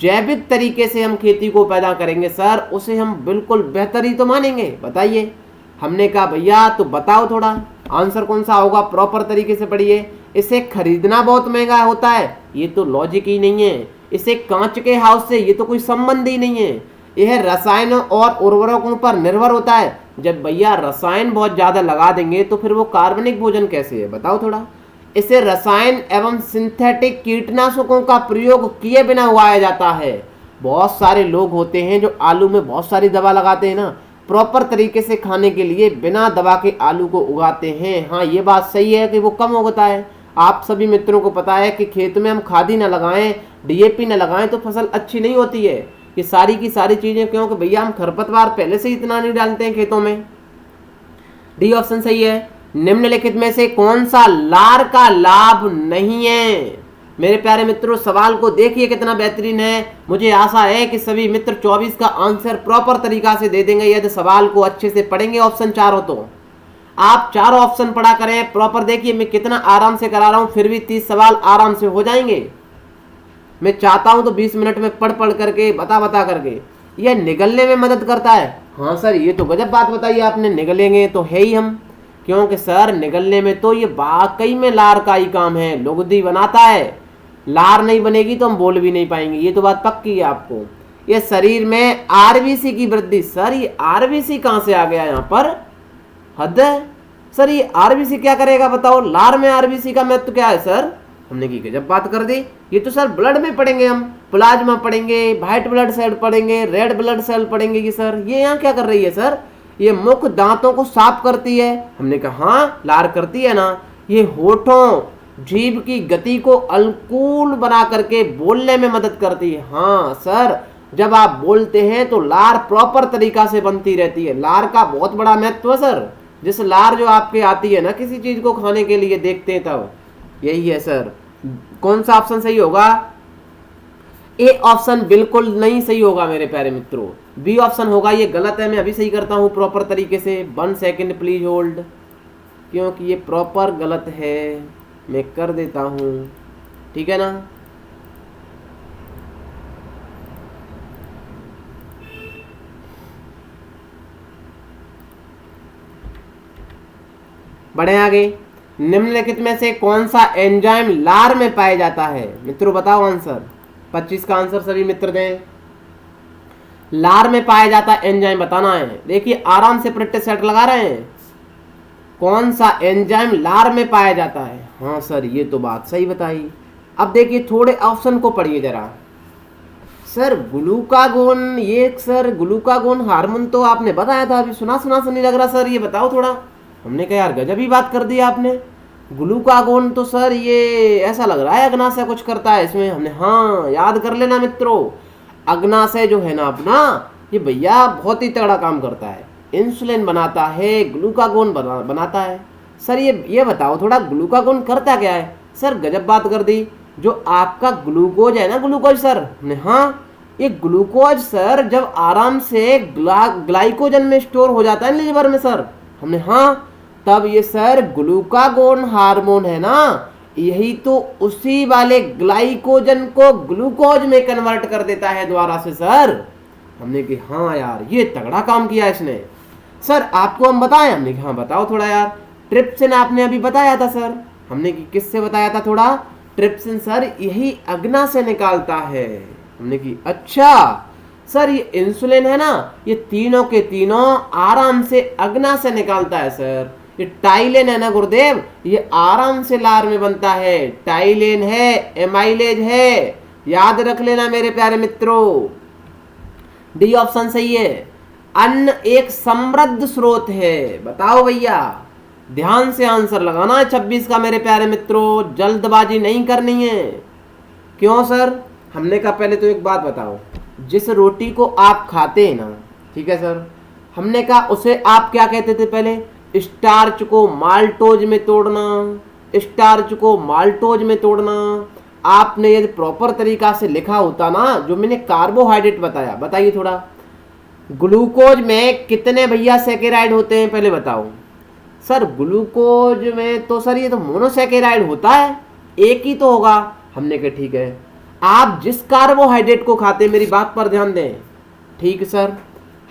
Speaker 1: जैविक तरीके से हम खेती को पैदा करेंगे सर, उसे हम बिल्कुल बेहतर ही तो मानेंगे, बताइए। हमने कहा भैया तो बताओ थोड़ा आंसर कौन सा होगा, प्रॉपर तरीके से पढ़िए। इसे खरीदना बहुत महंगा होता है, ये तो लॉजिक ही नहीं है। इसे कांच के हाउस से, ये तो कोई संबंध ही नहीं है। यह रसायनों और उर्वरकों पर निर्भर होता है। जब भैया रसायन बहुत ज्यादा लगा देंगे तो फिर वो कार्बनिक भोजन कैसे है, बताओ थोड़ा। इसे रसायन एवं सिंथेटिक कीटनाशकों का प्रयोग किए बिना उगाया जाता है। बहुत सारे लोग होते हैं जो आलू में बहुत सारी दवा लगाते हैं ना, प्रॉपर तरीके से खाने के लिए बिना दवा के आलू को उगाते हैं। हाँ ये बात सही है कि वो कम उगता है। आप सभी मित्रों को पता है कि खेत में हम खादी ना लगाएं, डीएपी ना लगाएं तो फसल अच्छी नहीं होती है। ये सारी की सारी चीजें क्योंकि भैया हम खरपतवार पहले से इतना नहीं डालते हैं खेतों में। डी ऑप्शन सही है। निम्नलिखित में से कौन सा लार का लाभ नहीं है? मेरे प्यारे मित्रों सवाल को देखिए कितना बेहतरीन है। मुझे आशा है कि सभी मित्र 24 का आंसर प्रॉपर तरीका से दे देंगे यदि सवाल को अच्छे से पढ़ेंगे। ऑप्शन 4 हो तो आप चारों ऑप्शन पढ़ा करें प्रॉपर। देखिए मैं कितना आराम से करा रहा हूं, फिर भी 30 सवाल आराम से हो जाएंगे। मैं चाहता हूं तो 20 मिनट में पढ़ पढ़ करके बता करके यह निगलने में मदद करता है। हाँ सर ये तो गजब बात बताई आपने, निगलेंगे तो है ही हम, क्योंकि सर निगलने में तो ये वाकई में लार का ही काम है, लुगदी बनाता है। लार नहीं बनेगी तो हम बोल भी नहीं पाएंगे, ये तो बात पक्की है आपको। ये शरीर में आरबीसी की वृद्धि, सर ये आरबीसी कहां से आ गया यहाँ पर? हद है, सर ये आरबीसी क्या करेगा बताओ, लार में आरबीसी का महत्व क्या है सर? हमने की गजब बात कर दी। ये तो सर ब्लड में पढ़ेंगे हम, प्लाज्मा पढ़ेंगे, व्हाइट ब्लड सेल पढ़ेंगे, रेड ब्लड सेल पढ़ेंगे कि सर ये यहाँ क्या कर रही है सर? ये मुख दांतों को साफ करती है। हमने कहा हाँ लार करती है ना। ये होठों जीभ की गति को अनुकूल बना करके बोलने में मदद करती है। हाँ सर, जब आप बोलते हैं तो लार प्रॉपर तरीका से बनती रहती है। लार का बहुत बड़ा महत्व है सर। जिस लार जो आपके आती है ना किसी चीज को खाने के लिए देखते हैं तब, यही है सर। कौन सा ऑप्शन सही होगा? ए ऑप्शन बिल्कुल नहीं सही होगा मेरे प्यारे मित्रों, बी ऑप्शन होगा। ये गलत है, मैं अभी सही करता हूं प्रॉपर तरीके से। 1 सेकेंड प्लीज होल्ड, क्योंकि ये प्रॉपर गलत है, मैं कर देता हूं, ठीक है ना। बढ़े आगे। निम्नलिखित में से कौन सा एंजाइम लार में पाया जाता है? मित्रों बताओ आंसर। 25 का आंसर सभी मित्र दें। लार में पाया जाता एंजाइम बताना है। देखिए आराम से प्रैक्टिस सेट लगा रहे हैं। कौन सा एंजाइम लार में पाया जाता है? हाँ सर ये तो बात सही बताई। अब देखिए थोड़े ऑप्शन को पढ़िए जरा। सर ग्लूकागोन, ये सर ग्लूकागोन हार्मोन तो आपने बताया था, अभी सुना सुना सा नहीं लग रहा सर, ये बताओ थोड़ा। हमने कहा यार गजब ही बात कर दी आपने। ग्लूकागोन तो सर ये ऐसा लग रहा है अग्नाशय कुछ करता है इसमें। हमने हाँ याद कर लेना मित्रों, अग्नाशय जो है ना अपना, ये भैया बहुत ही तगड़ा काम करता है, इंसुलिन बनाता है, ग्लूकागोन बनाता है। सर ये बताओ थोड़ा ग्लूकागोन करता क्या है? सर गजब बात कर दी। जो आपका ग्लूकोज है ना, ग्लूकोज सर, हमने हाँ ये ग्लूकोज सर जब आराम से ग्लाइकोजन में स्टोर हो जाता है लीवर में सर, हमने हाँ तब ये सर ग्लूकागोन हार्मोन है ना, यही तो उसी वाले ग्लाइकोजन को ग्लूकोज में कन्वर्ट कर देता है दोबारा से सर। हमने कि हाँ यार ये तगड़ा काम किया इसने। सर आपको हम बताएं? हमने कि हाँ बताओ थोड़ा यार। ट्रिप्सिन आपने अभी बताया था सर, हमने कि किससे बताया था थोड़ा? ट्रिप्सिन सर यही अग्ना से निकालता है। हमने कि अच्छा सर ये इंसुलिन है ना, ये तीनों के तीनों आराम से अग्ना से निकालता है सर। ये टाइलेन है ना गुरुदेव, ये आराम से लार में बनता है। टाइलेन है, एमाइलेज है, याद रख लेना मेरे प्यारे मित्रों। डी ऑप्शन सही है। अन्न एक समृद्ध स्रोत है। बताओ भैया, ध्यान से आंसर लगाना है 26 का मेरे प्यारे मित्रों, जल्दबाजी नहीं करनी है। क्यों सर? हमने कहा पहले तो एक बात बताओ, जिस रोटी को आप खाते हैं ना, ठीक है सर, हमने कहा उसे आप क्या कहते थे पहले? स्टार्च को माल्टोज में तोड़ना, स्टार्च को माल्टोज में तोड़ना। आपने यदि प्रॉपर तरीका से लिखा होता ना, जो मैंने कार्बोहाइड्रेट बताया, बताइए थोड़ा, ग्लूकोज में कितने भैया सेकेराइड होते हैं पहले बताओ। सर ग्लूकोज में तो सर ये तो मोनोसेकेराइड होता है, एक ही तो होगा। हमने कहा ठीक है, आप जिस कार्बोहाइड्रेट को खाते हैं, मेरी बात पर ध्यान दें, ठीक सर।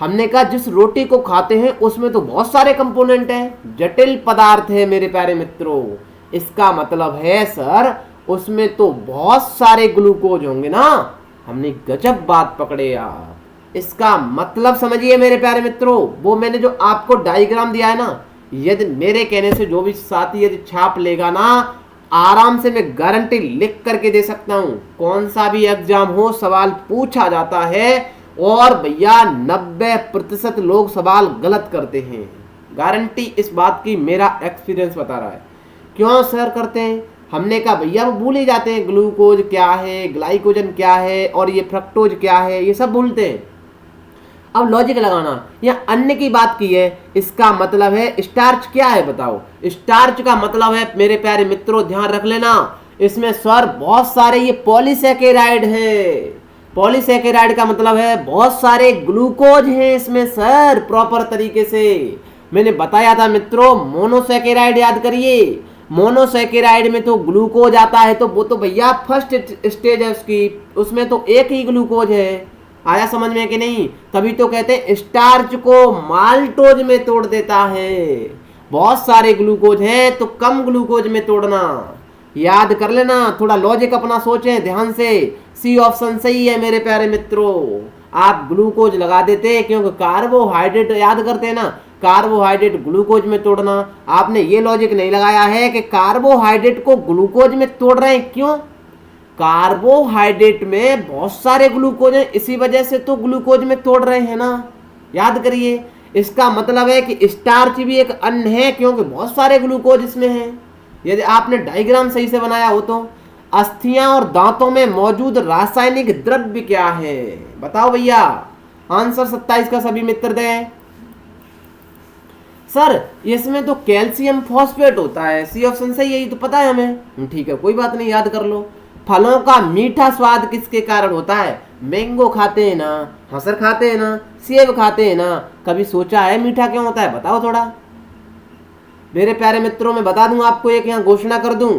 Speaker 1: हमने कहा जिस रोटी को खाते हैं उसमें तो बहुत सारे कंपोनेंट हैं, जटिल पदार्थ है मेरे प्यारे मित्रों। इसका मतलब है सर उसमें तो बहुत सारे ग्लूकोज होंगे ना। हमने गजब बात पकड़े आप। इसका मतलब समझिए मेरे प्यारे मित्रों, वो मैंने जो आपको डायग्राम दिया है ना, यदि मेरे कहने से जो भी साथी यदि छाप लेगा ना, आराम से मैं गारंटी लिख करके दे सकता हूं, कौन सा भी एग्जाम हो सवाल पूछा जाता है और भैया 90% लोग सवाल गलत करते हैं। गारंटी इस बात की, मेरा एक्सपीरियंस बता रहा है। क्यों सर करते हैं? हमने कहा भैया वो भूल ही जाते हैं, ग्लूकोज क्या है, ग्लाइकोजन क्या है और ये फ्रक्टोज क्या है, ये सब भूलते हैं। अब लॉजिक लगाना, यहाँ अन्य की बात की है, इसका मतलब है स्टार्च क्या है बताओ? स्टार्च का मतलब है मेरे प्यारे मित्रों, ध्यान रख लेना, इसमें सर बहुत सारे ये पॉलीसेकेराइड है। पॉलीसेकेराइड का मतलब है बहुत सारे ग्लूकोज हैं इसमें सर, प्रॉपर तरीके से मैंने बताया था मित्रों। मोनोसेकेराइड याद करिए, मोनोसेकेराइड में तो ग्लूकोज आता है, तो वो तो भैया फर्स्ट स्टेज है उसकी, उसमें तो एक ही ग्लूकोज है। आया समझ में कि नहीं? तभी तो कहते हैं स्टार्च को माल्टोज में तोड़ देता है। बहुत सारे ग्लूकोज हैं तो कम ग्लूकोज में तोड़ना, याद कर लेना। थोड़ा लॉजिक अपना सोचें ध्यान से। सी ऑप्शन सही है मेरे प्यारे मित्रों। आप ग्लूकोज लगा देते क्योंकि कार्बोहाइड्रेट याद करते हैं ना, कार्बोहाइड्रेट ग्लूकोज में तोड़ना। आपने ये लॉजिक नहीं लगाया है कि कार्बोहाइड्रेट को ग्लूकोज में तोड़ रहे हैं, क्यों? कार्बोहाइड्रेट में बहुत सारे ग्लूकोज हैं, इसी वजह से तो ग्लूकोज में तोड़ रहे हैं ना। याद करिए, इसका मतलब है कि स्टार्च भी एक अन्न है, क्योंकि बहुत सारे ग्लूकोज इसमें हैं। यदि आपने डायग्राम सही से बनाया हो तो। अस्थियां और दांतों में मौजूद रासायनिक द्रव्य क्या है? बताओ भैया। आंसर 27 का सभी मित्र दें। सर इसमें तो कैल्शियम फॉस्फेट होता है, सी ऑप्शन सही है, ये तो पता है हमें। ठीक है, कोई बात नहीं, याद कर लो। फलों का मीठा स्वाद किसके कारण होता है? मैंगो खाते हैं ना, हसर खाते हैं ना, सेब खाते हैं ना, कभी सोचा है मीठा क्यों होता है? बताओ थोड़ा मेरे प्यारे मित्रों। मैं बता दूं आपको, एक यहाँ घोषणा कर दूं,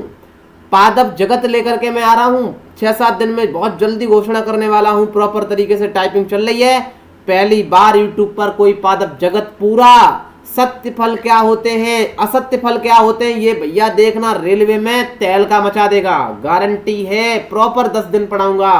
Speaker 1: पादप जगत लेकर के मैं आ रहा हूं 6-7 दिन में, बहुत जल्दी घोषणा करने वाला हूं। प्रॉपर तरीके से टाइपिंग चल रही है। पहली बार यूट्यूब पर कोई पादप जगत पूरा सत्य फल क्या होते हैं, असत्य फल क्या होते हैं, ये भैया देखना, रेलवे में तहलका मचा देगा, गारंटी है। प्रॉपर 10 दिन पढ़ाऊंगा,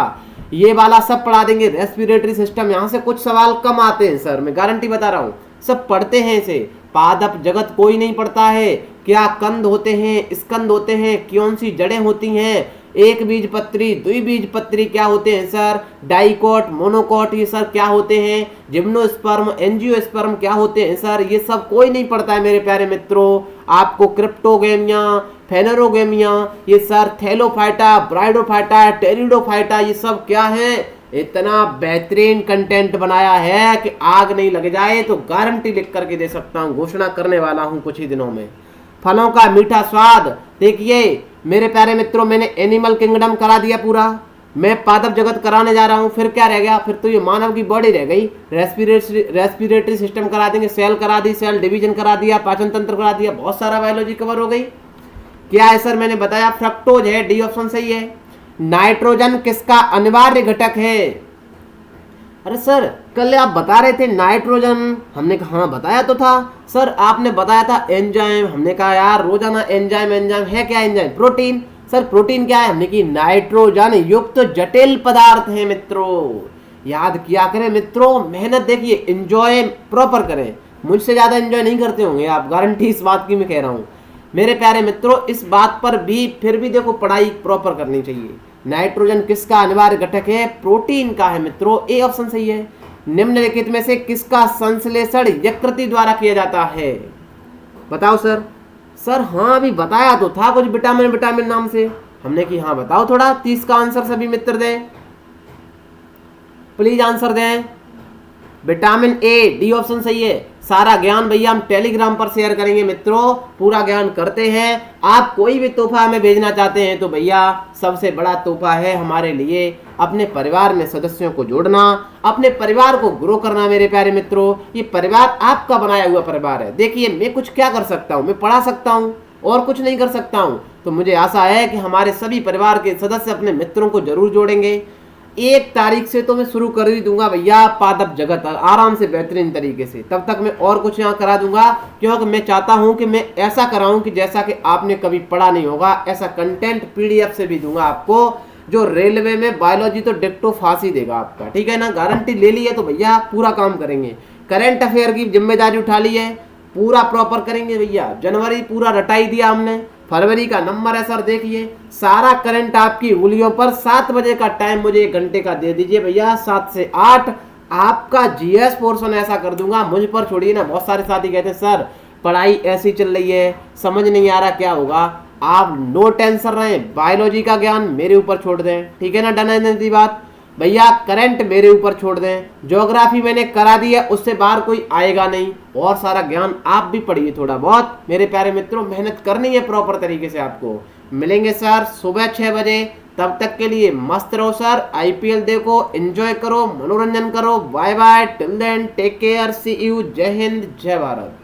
Speaker 1: ये वाला सब पढ़ा देंगे। रेस्पिरेटरी सिस्टम, यहाँ से कुछ सवाल कम आते हैं सर, मैं गारंटी बता रहा हूँ, सब पढ़ते हैं इसे। पादप जगत कोई नहीं पढ़ता है। क्या कंद होते हैं, स्कंद होते हैं, कौन सी जड़ें होती हैं, एक बीजपत्री, द्विबीजपत्री क्या होते हैं सर, डाइकोट, मोनोकोट, ये सर क्या होते हैं, जिम्नोस्पर्म, एंजियोस्पर्म क्या होते हैं सर, ये सब कोई नहीं पढ़ता है मेरे प्यारे मित्रों। आपको क्रिप्टोगेमिया, फेनरोगेमिया, ये सर थैलोफाइटा, ब्राइडोफाइटा, टेरिडोफाइटा, ये सब क्या है। इतना बेहतरीन कंटेंट बनाया है कि आग नहीं लग जाए तो गारंटी लिख करके दे सकता हूँ, घोषणा करने वाला हूँ कुछ ही दिनों में। फलों का मीठा स्वाद, देखिए मेरे प्यारे मित्रों, मैंने एनिमल किंगडम करा दिया पूरा, मैं पादप जगत कराने जा रहा हूँ। फिर क्या रह गया? फिर तो ये मानव की बॉडी रह गई। रेस्पिरेटरी सिस्टम करा देंगे, सेल करा दी, सेल डिवीजन करा दिया, पाचन तंत्र करा दिया, बहुत सारा बायोलॉजी कवर हो गई। क्या है सर? मैंने बताया फ्रक्टोज है, डी ऑप्शन सही है। नाइट्रोजन किसका अनिवार्य घटक है? अरे सर कल आप बता रहे थे नाइट्रोजन, हमने कहा हाँ बताया तो था सर, आपने बताया था एंजाइम, हमने कहा यार रोजाना एंजाइम, एंजाइम है क्या एंजाइम? प्रोटीन। सर प्रोटीन क्या है? हमने की नाइट्रोजन युक्त जटिल पदार्थ है मित्रों, याद किया करें मित्रों, मेहनत देखिए, एंजॉय प्रॉपर करें, मुझसे ज्यादा एंजॉय नहीं करते होंगे आप, गारंटी इस बात की मैं कह रहा हूँ मेरे प्यारे मित्रों। इस बात पर भी फिर भी देखो पढ़ाई प्रॉपर करनी चाहिए। नाइट्रोजन किसका अनिवार्य घटक है? प्रोटीन का है मित्रों, ए ऑप्शन सही है। निम्नलिखित में से किसका संश्लेषण यकृत द्वारा किया जाता है? बताओ सर। सर हाँ अभी बताया तो था कुछ विटामिन नाम से, हमने कि हाँ बताओ थोड़ा। 30 का आंसर सभी मित्र दें, प्लीज आंसर दें। विटामिन ए, डी ऑप्शन सही है। सारा ज्ञान भैया हम टेलीग्राम पर शेयर करेंगे मित्रों, पूरा ज्ञान करते हैं। आप कोई भी तोहफा हमें भेजना चाहते हैं तो भैया सबसे बड़ा तोहफा है हमारे लिए अपने परिवार में सदस्यों को जोड़ना, अपने परिवार को ग्रो करना मेरे प्यारे मित्रों। ये परिवार आपका बनाया हुआ परिवार है। देखिए मैं कुछ क्या कर सकता हूँ, मैं पढ़ा सकता हूँ और कुछ नहीं कर सकता हूँ, तो मुझे आशा है कि हमारे सभी परिवार के सदस्य अपने मित्रों को जरूर जोड़ेंगे। 1 तारीख से तो मैं शुरू कर ही दूंगा भैया पादप जगत आराम से बेहतरीन तरीके से। तब तक मैं और कुछ यहाँ करा दूंगा, क्योंकि मैं चाहता हूँ कि मैं ऐसा कराऊं कि जैसा कि आपने कभी पढ़ा नहीं होगा। ऐसा कंटेंट पीडीएफ से भी दूंगा आपको, जो रेलवे में बायोलॉजी तो डिक्टो फांसी देगा आपका, ठीक है ना। गारंटी ले ली है तो भैया पूरा काम करेंगे। करेंट अफेयर की जिम्मेदारी उठा ली है, पूरा प्रॉपर करेंगे भैया। जनवरी पूरा रटाई दिया हमने, फरवरी का नंबर है सर, देखिए सारा करंट आपकी उंगलियों पर। 7 बजे का टाइम मुझे 1 घंटे का दे दीजिए भैया, 7 से 8 आपका जीएस पोर्शन ऐसा कर दूंगा। मुझ पर छोड़िए ना, बहुत सारे साथी कहते हैं सर पढ़ाई ऐसी चल रही है, समझ नहीं आ रहा क्या होगा। आप नो टेंशन रहें, बायोलॉजी का ज्ञान मेरे ऊपर छोड़ दें, ठीक है ना। डन है बात भैया, करंट मेरे ऊपर छोड़ दें। ज्योग्राफी मैंने करा दी है, उससे बाहर कोई आएगा नहीं। और सारा ज्ञान आप भी पढ़िए थोड़ा बहुत मेरे प्यारे मित्रों, मेहनत करनी है प्रॉपर तरीके से। आपको मिलेंगे सर सुबह 6 बजे, तब तक के लिए मस्त रहो सर। आईपीएल देखो, एंजॉय करो, मनोरंजन करो। Bye bye, till then take care, see you, जय हिंद, जय भारत।